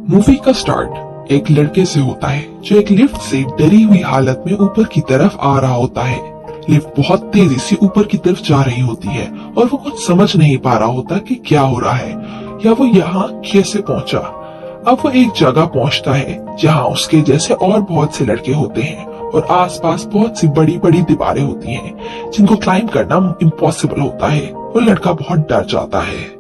Movie का start एक लड़के से होता है जो एक लिफ्ट से डरी हुई हालत में ऊपर की तरफ आ रहा होता है। लिफ्ट बहुत तेजी से ऊपर की तरफ जा रही होती है और वो कुछ समझ नहीं पा रहा होता कि क्या हो रहा है या वो यहाँ कैसे पहुंचा। अब वो एक जगह पहुंचता है जहाँ उसके जैसे और बहुत से लड़के होते हैं और आसपास बहुत सी बड़ी बड़ी दीवारें होती हैं जिनको क्लाइंब करना इम्पॉसिबल होता है। वो लड़का बहुत डर जाता है।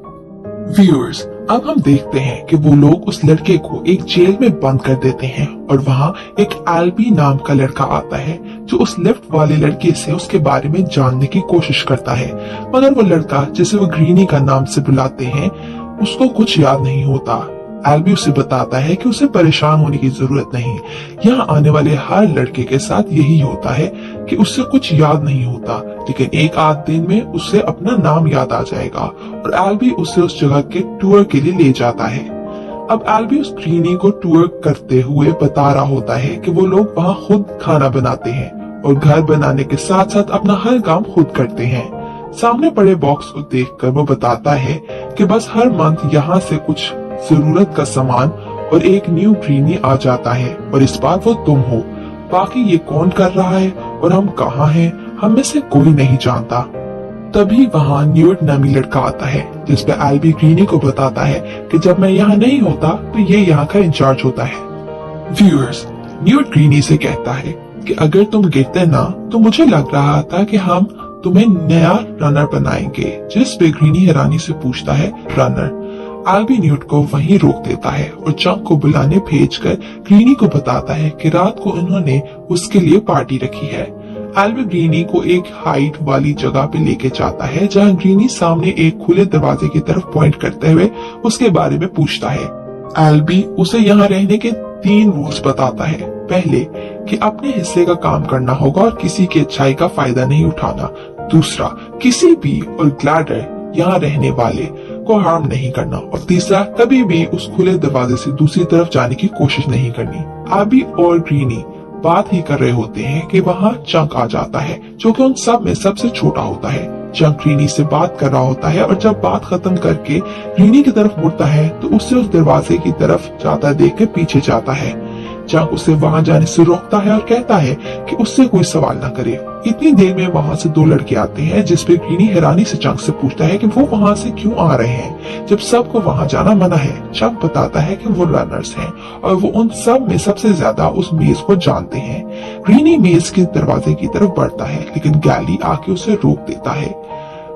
व्यूअर्स, अब हम देखते हैं कि वो लोग उस लड़के को एक जेल में बंद कर देते हैं और वहाँ एक एल्बी नाम का लड़का आता है जो उस लिफ्ट वाले लड़के से उसके बारे में जानने की कोशिश करता है। मगर वो लड़का जिसे वो ग्रीनी का नाम से बुलाते हैं उसको कुछ याद नहीं होता। एल्बी उसे बताता है कि उसे परेशान होने की जरूरत नहीं, यहाँ आने वाले हर लड़के के साथ यही होता है कि उससे कुछ याद नहीं होता, लेकिन एक आध दिन में उसे अपना नाम याद आ जाएगा। और एल्बी उसे उस जगह के टूर के लिए ले जाता है। अब एल्बी उस ग्रीनी को टूर करते हुए बता रहा होता है कि वो लोग वहाँ खुद खाना बनाते हैं और घर बनाने के साथ साथ अपना हर काम खुद करते हैं। सामने पड़े बॉक्स को देखकर वो बताता है कि बस हर मंथ यहाँ से कुछ जरूरत का सामान और एक न्यू ग्रीनी आ जाता है और इस बार वो तुम हो। बाकी ये कौन कर रहा है और हम कहाँ हैं, हम में से कोई नहीं जानता। तभी वहाँ न्यूट नामी लड़का आता है जिसपे एल्बी ग्रीनी को बताता है कि जब मैं यहाँ नहीं होता तो ये यहाँ का इंचार्ज होता है। व्यूअर्स, न्यूट ग्रीनी से कहता है कि अगर तुम गिरते ना तो मुझे लग रहा था कि हम तुम्हें नया रनर बनाएंगे। जिस पे ग्रीनी हैरानी से पूछता है रनर। एल्बी न्यूट को वहीं रोक देता है और चंक को बुलाने भेजकर ग्रीनी को बताता है कि रात को उन्होंने उसके लिए पार्टी रखी है। एल्बी ग्रीनी को एक हाइट वाली जगह पे लेके जाता है जहाँ ग्रीनी सामने एक खुले दरवाजे की तरफ पॉइंट करते हुए उसके बारे में पूछता है। एल्बी उसे यहाँ रहने के 3 रूल्स बताता है। पहले कि अपने हिस्से का काम करना होगा और किसी की अच्छाई का फायदा नहीं उठाना। दूसरा, किसी भी और ग्लैडर यहाँ रहने वाले को हार्म नहीं करना। और तीसरा, कभी भी उस खुले दरवाजे से दूसरी तरफ जाने की कोशिश नहीं करनी। एल्बी और ग्रीनी बात ही कर रहे होते हैं कि वहाँ चंक आ जाता है जो कि उन सब में सबसे छोटा होता है। चंक ग्रीनी से बात कर रहा होता है और जब बात खत्म करके ग्रीनी की तरफ मुड़ता है तो उससे उस दरवाजे की तरफ जाता देख के पीछे जाता है। चंक उसे वहाँ जाने से रोकता है और कहता है कि उससे कोई सवाल न करे। इतनी देर में वहाँ से 2 लड़के आते हैं जिसपे ग्रीनी हैरानी से चंक से पूछता है कि वो वहाँ से क्यों आ रहे हैं जब सबको वहाँ जाना मना है। चंक बताता है कि वो रनर्स हैं और वो उन सब में सबसे ज्यादा उस मेज को जानते हैं। ग्रीनी मेज के दरवाजे की तरफ बढ़ता है लेकिन गैली आके उसे रोक देता है।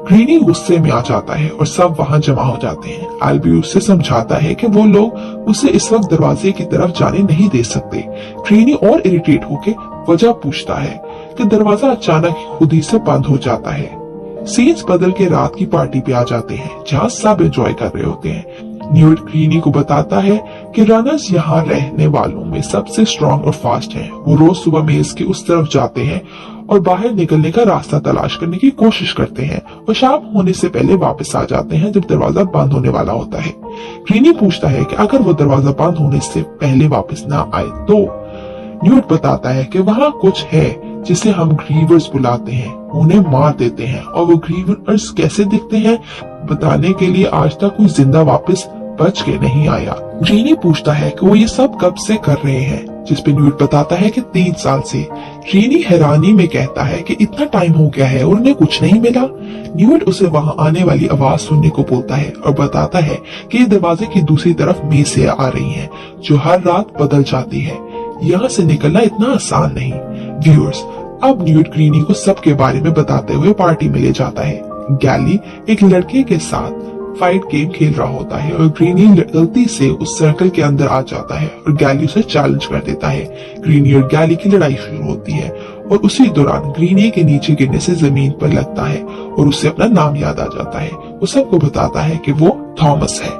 ग्रीनी गुस्से में आ जाता है और सब वहाँ जमा हो जाते हैं। एल्बी उससे समझाता है कि वो लोग उसे इस वक्त दरवाजे की तरफ जाने नहीं दे सकते। ग्रीनी और इरिटेट होके वजह पूछता है कि दरवाजा अचानक खुद ही से बंद हो जाता है। सीन्स बदल के रात की पार्टी पे आ जाते हैं जहाँ सब एंजॉय कर रहे होते हैं। न्यूट ग्रीनी को बताता है कि रनर्स यहाँ रहने वालों में सबसे स्ट्रॉन्ग और फास्ट हैं। वो रोज सुबह मेज के उस तरफ जाते हैं और बाहर निकलने का रास्ता तलाश करने की कोशिश करते हैं और शाम होने से पहले वापस आ जाते हैं जब दरवाजा बंद होने वाला होता है। ग्रीनी पूछता है कि अगर वो दरवाजा बंद होने से पहले वापस ना आए तो। न्यूट बताता है कि वहाँ कुछ है जिसे हम ग्रीवर्स बुलाते हैं, उन्हें मार देते हैं और वो ग्रीवर्स कैसे दिखते हैं बताने के लिए आज तक कोई जिंदा वापस बच के नहीं आया। ग्रीनी पूछता है कि वो ये सब कब से कर रहे हैं जिसपे न्यूट बताता है कि 3 साल से। ग्रीनी हैरानी में कहता है कि इतना टाइम हो गया है और उन्हें कुछ नहीं मिला। न्यूट उसे वहाँ आने वाली आवाज सुनने को बोलता है और बताता है कि ये दरवाजे की दूसरी तरफ मेज से आ रही है जो हर रात बदल जाती है। यहाँ से निकलना इतना आसान नहीं। व्यूअर्स, अब न्यूट ग्रीनी को सबके बारे में बताते हुए पार्टी में ले जाता है। गैली एक लड़के के साथ फाइट गेम खेल रहा होता है और ग्रीनी गलती से उस सर्कल के अंदर आ जाता है और गैली उसे चैलेंज कर देता है। ग्रीनी और गैली की लड़ाई शुरू होती है और उसी दौरान ग्रीनी के नीचे गिरने से जमीन पर लगता है और उसे अपना नाम याद आ जाता है। वो सबको बताता है कि वो थॉमस है।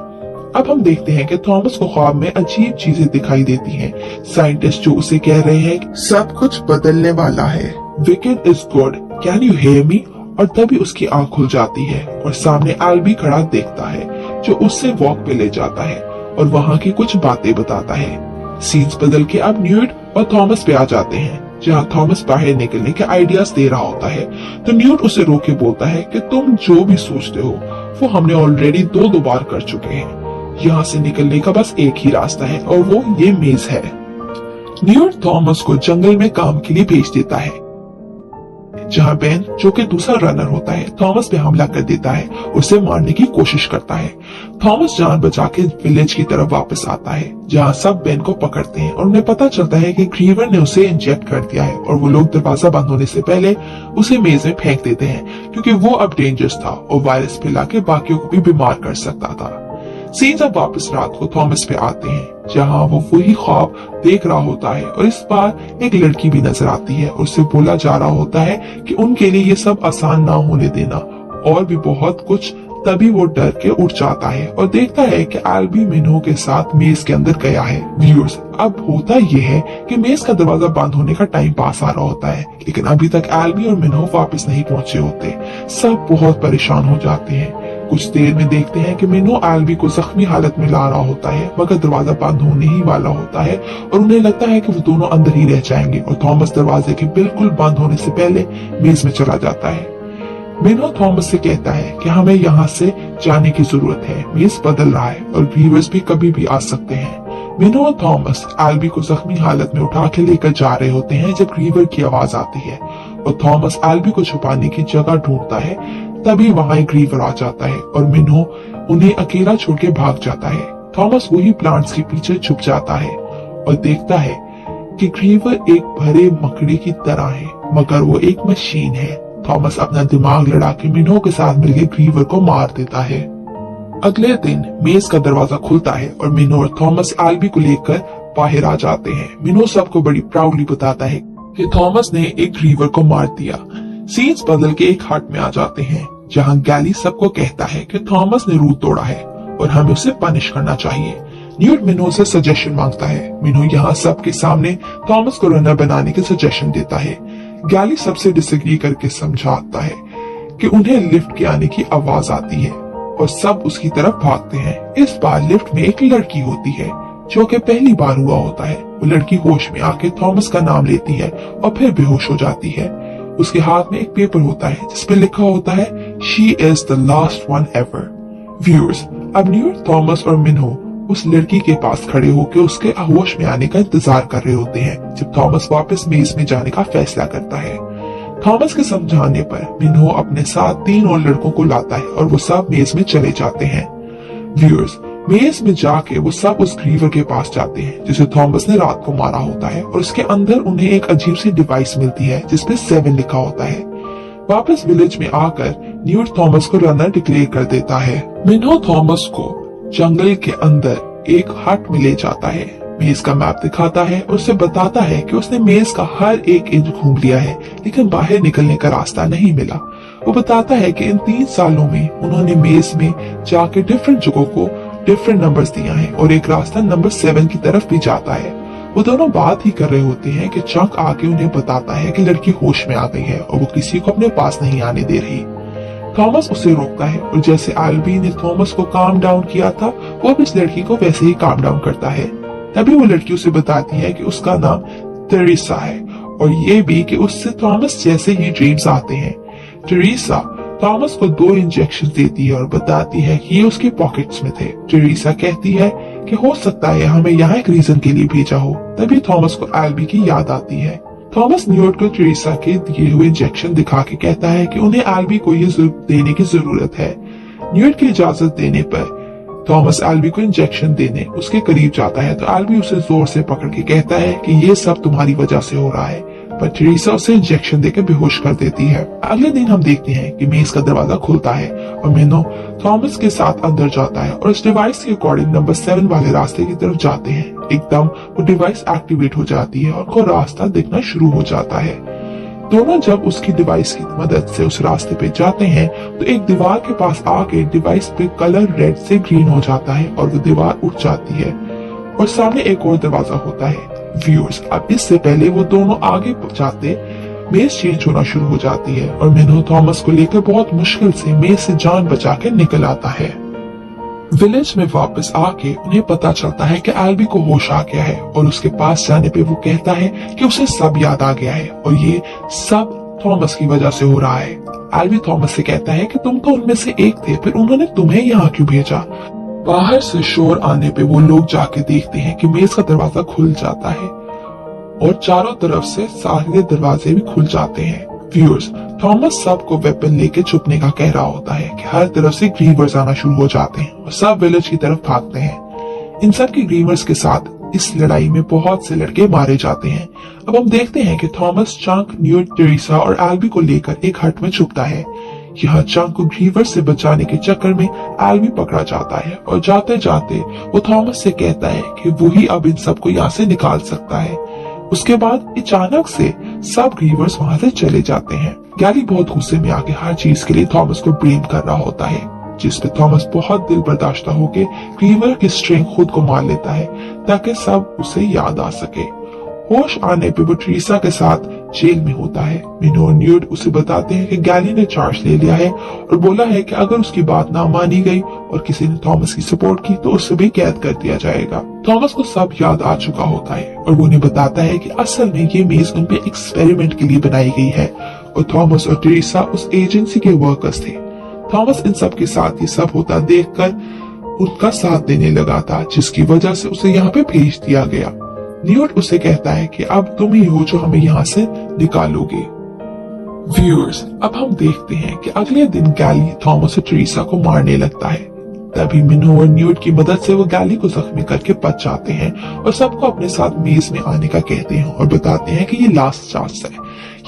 अब हम देखते हैं कि थॉमस को ख्वाब में अजीब चीजें दिखाई देती हैं। साइंटिस्ट जो उसे कह रहे हैं सब कुछ बदलने वाला है। Wicked is good, can you hear me? और तभी उसकी आंख खुल जाती है और सामने एल्बी खड़ा देखता है जो उससे वॉक पे ले जाता है और वहाँ की कुछ बातें बताता है। सीन्स बदल के अब न्यूट और थॉमस पे आ जाते हैं जहाँ थॉमस बाहर निकलने के आइडियाज दे रहा होता है तो न्यूट उसे रोक के बोलता है कि तुम जो भी सोचते हो वो हमने ऑलरेडी 2 बार कर चुके हैं। यहाँ से निकलने का बस एक ही रास्ता है और वो ये मेज है। न्यूयॉर्क थॉमस को जंगल में काम के लिए भेज देता है, जहाँ बेन जो कि दूसरा रनर होता है थॉमस पे हमला कर देता है, उसे मारने की कोशिश करता है। थॉमस जान बचा के विलेज की तरफ वापस आता है, जहाँ सब बेन को पकड़ते हैं और उन्हें पता चलता है कि ग्रीवर ने उसे इंजेक्ट कर दिया है और वो लोग दरवाजा बंद होने से पहले उसे मेज में फेंक देते हैं, क्योंकि वो अब डेंजरस था और वायरस फैला के बाकियों को भी बीमार कर सकता था। सीन्स अब वापस रात को थॉमस पे आते हैं, जहाँ वो वही ख्वाब देख रहा होता है और इस बार एक लड़की भी नजर आती है और उससे बोला जा रहा होता है कि उनके लिए ये सब आसान ना होने देना और भी बहुत कुछ। तभी वो डर के उठ जाता है और देखता है कि एल्बी मिन्हो के साथ मेज के अंदर गया है। व्यूअर्स, अब होता ये है कि मेज का दरवाजा बंद होने का टाइम पास आ रहा होता है, लेकिन अभी तक एल्बी और मिन्हो वापस नहीं पहुंचे होते। सब बहुत परेशान हो जाते हैं। कुछ देर में देखते हैं कि मिन्हो एल्बी को जख्मी हालत में ला रहा होता है, मगर दरवाजा बंद होने ही वाला होता है और उन्हें लगता है कि वो दोनों अंदर ही रह जाएंगे और थॉमस दरवाजे के बिल्कुल बंद होने से पहले मेज में चला जाता है। मिन्हो थॉमस से कहता है कि हमें यहाँ से जाने की जरूरत है, मेज बदल रहा है और व्यूअर्स भी कभी भी आ सकते हैं। मिन्हो और थॉमस एल्बी को जख्मी हालत में उठा के लेकर जा रहे होते हैं जब ग्रीवर की आवाज आती है और थॉमस एल्बी को छुपाने की जगह ढूंढता है। तभी वहां एक ग्रीवर आ जाता है और मिन्हो उन्हें अकेला छोड़ के भाग जाता है। थॉमस वही प्लांट्स के पीछे छुप जाता है और देखता है कि ग्रीवर एक भरे मकड़ी की तरह है, मगर वो एक मशीन है। थॉमस अपना दिमाग लड़ा के मिन्हो के साथ मिलकर ग्रीवर को मार देता है। अगले दिन मेज का दरवाजा खुलता है और मिन्हो और थॉमस एल्बी को लेकर बाहर आ जाते हैं। मिन्हो सबको बड़ी प्राउडली बताता है कि थॉमस ने एक ग्रीवर को मार दिया। सीन्स बदल के एक हट में आ जाते हैं, जहां गैली सबको कहता है कि थॉमस ने रूल तोड़ा है और हमें उसे पनिश करना चाहिए। न्यूट मिन्हो से सजेशन मांगता है। मिन्हो यहाँ सबके सामने थॉमस को रनर बनाने के सजेशन देता है। गैली सबसे डिसएग्री करके समझाता है कि उन्हें लिफ्ट के आने की आवाज आती है और सब उसकी तरफ भागते हैं। इस बार लिफ्ट में एक लड़की होती है, जो कि पहली बार हुआ होता है। वो लड़की होश में आके थॉमस का नाम लेती है और फिर बेहोश हो जाती है। उसके हाथ में एक पेपर होता है जिसपे लिखा होता है she is the last one ever. Viewers, अब न्यूयॉर्क थॉमस और मिन्हो उस लड़की के पास खड़े होकर उसके होश में आने का इंतजार कर रहे होते हैं जब थॉमस वापस मेज में जाने का फैसला करता है। थॉमस के समझाने पर मिन्हो अपने साथ 3 और लड़कों को लाता है और वो सब मेज में चले जाते हैं। व्यूअर्स, मेज में जाके वो सब उस ग्रीवर के पास जाते हैं जिसे थॉमस ने रात को मारा होता है और उसके अंदर उन्हें एक अजीब सी डिवाइस मिलती है जिसपे 7 लिखा होता है। वापस विलेज में आकर न्यूयॉर्क थॉमस को रनर डिक्लेयर कर देता है। मिन्हो थॉमस को जंगल के अंदर एक हट में ले जाता है, मेज का मैप दिखाता है और उसे बताता है कि उसने मेज का हर एक इंच घूम लिया है, लेकिन बाहर निकलने का रास्ता नहीं मिला। वो बताता है कि इन 3 सालों में उन्होंने मेज में जाके डिफरेंट जगहों को डिफरेंट नंबर्स दिया है और एक रास्ता नंबर 7 की तरफ भी जाता है। वो दोनों बात ही कर रहे होते हैं कि चंक आके उन्हें बताता है कि लड़की होश में आ गई है और वो किसी को अपने पास नहीं आने दे रही। थॉमस उसे रोकता है और जैसे एल्बी ने थॉमस को काम डाउन किया था, वो अब इस लड़की को वैसे ही काम डाउन करता है। तभी वो लड़की उसे बताती है कि उसका नाम टेरेसा है और ये भी कि उससे थॉमस जैसे ही ड्रीम्स आते हैं। टेरेसा थॉमस को 2 इंजेक्शन देती है और बताती है कि ये उसके पॉकेट्स में थे। टेरेसा कहती है कि हो सकता है हमें यहाँ एक रीजन के लिए भेजा हो। तभी थॉमस को एल्बी की याद आती है। थॉमस न्यूयॉर्क को टेरेसा के दिए हुए इंजेक्शन दिखा के कहता है कि उन्हें एल्बी को ये देने की जरूरत है। न्यूयॉर्क की इजाजत देने पर थॉमस एल्बी को इंजेक्शन देने उसके करीब जाता है तो एल्बी उसे जोर से पकड़ के कहता है कि ये सब तुम्हारी वजह से हो रहा है, पर टेरेसा उसे इंजेक्शन देकर बेहोश कर देती है। अगले दिन हम देखते हैं कि मेज का दरवाजा खुलता है और मिन्हो थॉमस के साथ अंदर जाता है और इस डिवाइस के अकॉर्डिंग नंबर 7 वाले रास्ते की तरफ जाते हैं। एकदम वो डिवाइस एक्टिवेट हो जाती है और उनको रास्ता दिखना शुरू हो जाता है। दोनों जब उसकी डिवाइस की मदद से उस रास्ते पे जाते हैं तो एक दीवार के पास आके डिवाइस पे कलर रेड से ग्रीन हो जाता है और वो दीवार उठ जाती है और सामने एक और दरवाजा होता है। व्यूअर्स, अब इससे पहले वो दोनों आगे जाते मेज चेंज होना शुरू हो जाती है और मिन्हो थॉमस को लेकर बहुत मुश्किल से मेज से जान बचा के निकल आता है। विलेज में वापस आके उन्हें पता चलता है कि एल्बी को होश आ गया है और उसके पास जाने पे वो कहता है कि उसे सब याद आ गया है और ये सब थॉमस की वजह से हो रहा है। एल्बी थॉमस से कहता है कि तुम तो उनमें से एक थे, फिर उन्होंने तुम्हें यहाँ क्यों भेजा। बाहर से शोर आने पे वो लोग जाके देखते हैं कि मेज का दरवाजा खुल जाता है और चारों तरफ से सारे दरवाजे भी खुल जाते हैं। व्यूअर्स, थॉमस सबको वेपन लेके छुपने का कह रहा होता है कि हर तरफ से ग्रीवर्स आना शुरू हो जाते हैं और सब विलेज की तरफ भागते हैं। इन सब के ग्रीवर्स के साथ इस लड़ाई में बहुत से लड़के मारे जाते हैं। अब हम देखते हैं कि थॉमस चंक, न्यूट, टेरेसा और एल्बी को लेकर एक हट में छुपता है। यहाँ चंक को ग्रीवर से बचाने के चक्कर में एल्बी पकड़ा जाता है और जाते जाते वो थॉमस से कहता है कि वो ही अब इन सबको यहाँ से निकाल सकता है। उसके बाद अचानक से सब ग्रीवर्स वहाँ से चले जाते हैं। गैली बहुत गुस्से में आके हर चीज के लिए थॉमस को ब्लेम कर रहा होता है, जिसपे थॉमस बहुत दिल बर्दाश्ता होके ग्रीवर की स्ट्रिंग खुद को मार लेता है ताकि सब उसे याद आ सके। होश आने पे वो टेरेसा के साथ जेल में होता है। मिनो और न्यूट उसे बताते हैं कि गैली ने चार्ज ले लिया है और बोला है कि अगर उसकी बात ना मानी गई और किसी ने थॉमस की सपोर्ट की तो उसे भी कैद कर दिया जाएगा। थॉमस को सब याद आ चुका होता है और वो उन्हें बताता है कि असल में ये मेज उन पे एक्सपेरिमेंट के लिए बनाई गई है और थॉमस और टेरेसा उस एजेंसी के वर्कर्स थे। थॉमस इन सब के साथ ये सब होता देखकर उनका साथ देने लगा था, जिसकी वजह से उसे यहाँ पे भेज दिया गया। न्यूट उसे कहता है कि अब तुम ही हो जो हमें यहाँ से निकालोगे। व्यूअर्स, अब हम देखते हैं कि अगले दिन गैली थॉमस और टेरेसा को मारने लगता है। तभी मिनो और न्यूट की मदद से वो गैली को जख्मी करके बच जाते हैं और सबको अपने साथ मेज में आने का कहते हैं और बताते हैं कि ये लास्ट चांस है,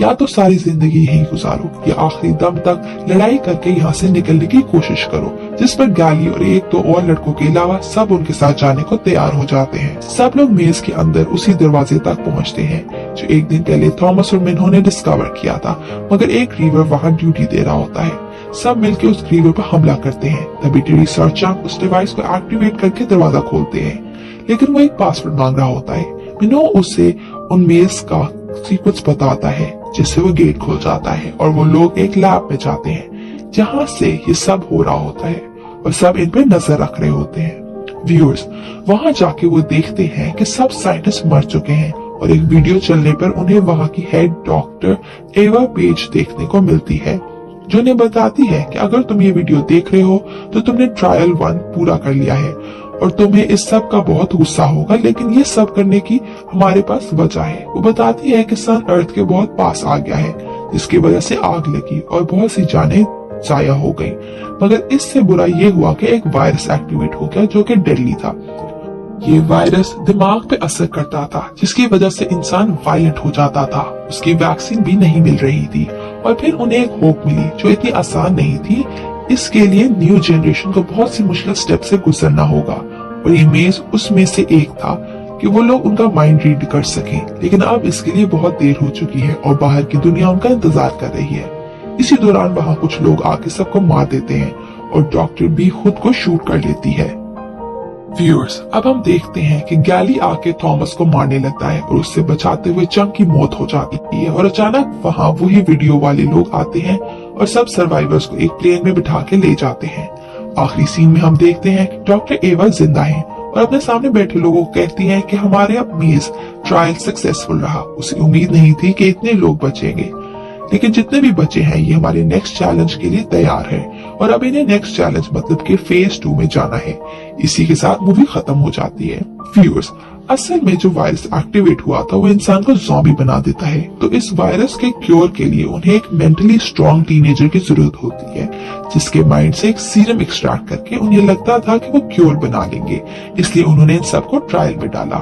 या तो सारी जिंदगी यही गुजारो या आखिरी दम तक लड़ाई करके यहाँ से निकलने की कोशिश करो। जिस पर गैली और एक दो और लड़कों के अलावा सब उनके साथ जाने को तैयार हो जाते हैं। सब लोग मेज के अंदर उसी दरवाजे तक पहुँचते हैं जो एक दिन पहले थॉमस और मिन्हो ने डिस्कवर किया था, मगर एक ग्रीवर वहाँ ड्यूटी दे रहा होता है। सब मिलकर उस ग्रीवर पर हमला करते हैं। तभी टेरेसा और चंक उस डिवाइस को एक्टिवेट करके दरवाजा खोलते हैं, लेकिन वो एक पासवर्ड मांग रहा होता है। मिन्हो उसे उन मेज का सीक्वेंस बताता है, जिससे वो गेट खुल जाता है और वो लोग एक लैब में जाते हैं जहाँ से ये सब हो रहा होता है और सब इन पे नजर रख रहे होते हैं। व्यूअर्स, वहाँ जाके वो देखते हैं कि सब साइंटिस्ट मर चुके हैं और एक वीडियो चलने पर उन्हें वहाँ की हेड डॉक्टर एवा पेज देखने को मिलती है, जो उन्हें बताती है कि अगर तुम ये वीडियो देख रहे हो तो तुमने ट्रायल 1 पूरा कर लिया है और तुम्हें इस सब का बहुत गुस्सा होगा, लेकिन ये सब करने की हमारे पास वजह है। वो बताती है कि सन अर्थ के बहुत पास आ गया है, जिसकी वजह से आग लगी और बहुत सी जानें जाया हो गई। मगर इससे बुरा ये हुआ कि एक वायरस एक्टिवेट हो गया जो कि डेडली था। ये वायरस दिमाग पे असर करता था, जिसकी वजह से इंसान वायलेंट हो जाता था। उसकी वैक्सीन भी नहीं मिल रही थी और फिर उन्हें एक होप मिली जो इतनी आसान नहीं थी। इसके लिए न्यू जनरेशन को बहुत सी मुश्किल स्टेप से गुजरना होगा और ये मेज उसमें से एक था कि वो लोग उनका माइंड रीड कर सके। लेकिन अब इसके लिए बहुत देर हो चुकी है और बाहर की दुनिया उनका इंतजार कर रही है। इसी दौरान वहाँ कुछ लोग आके सबको मार देते हैं और डॉक्टर भी खुद को शूट कर लेती है। व्यूअर्स, अब हम देखते हैं कि गैली आके थॉमस को मारने लगता है और उससे बचाते हुए चंक की मौत हो जाती है और अचानक वहाँ वही वीडियो वाले लोग आते हैं और सब सर्वाइवर्स को एक प्लेन में बिठा के ले जाते हैं। आखिरी सीन में हम देखते हैं कि डॉक्टर एवा जिंदा है और अपने सामने बैठे लोगों को कहती है कि हमारे अब मेज ट्रायल सक्सेसफुल रहा। उसे उम्मीद नहीं थी कि इतने लोग बचेंगे, लेकिन जितने भी बचे हैं ये हमारे नेक्स्ट चैलेंज के लिए तैयार है और अब इन्हें नेक्स्ट चैलेंज मतलब कि फेज 2 में जाना है। इसी के साथ मूवी खत्म हो जाती है। व्यूअर्स, असल में जो वायरस एक्टिवेट हुआ था वो इंसान को ज़ॉम्बी बना देता है, तो इस वायरस के क्योर के लिए उन्हें एक मेंटली स्ट्रॉन्ग टीनेजर की जरूरत होती है, जिसके माइंड से एक सीरम एक्सट्रैक्ट करके उन्हें लगता था कि वो क्योर बना लेंगे। इसलिए उन्होंने इन सबको ट्रायल में डाला।